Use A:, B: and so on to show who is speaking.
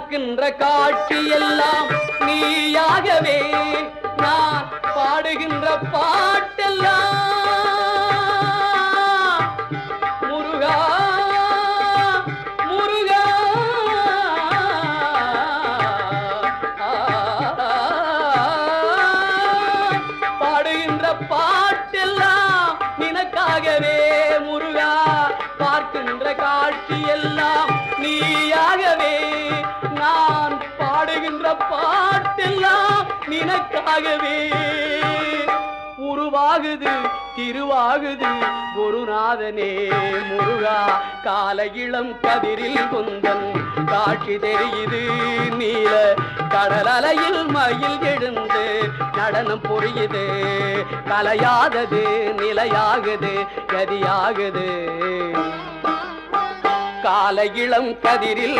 A: பார்க்கின்ற காட்சி எல்லாம் நீயாகவே நான் பாடுகின்ற பாட்டெல்லாம் முருகா முருகா பாடுகின்ற பாட்டெல்லாம் நினக்காகவே முருகா பார்க்கின்ற காட்சி எல்லாம் நீயாகவே நான் பாடுகின்ற பாட்டெல்லாம் நினக்காகவே உருவாகுது திருவாகுது குருநாதனே முருகா கால இளம் கதிரில் குந்தன் காட்சி தெரியுது நீல கடல் அலையில் மயில் எழுந்து நடனம் புரியுது கலையாதது நிலையாகுது கதியாகுது கால இளம் கதிரில்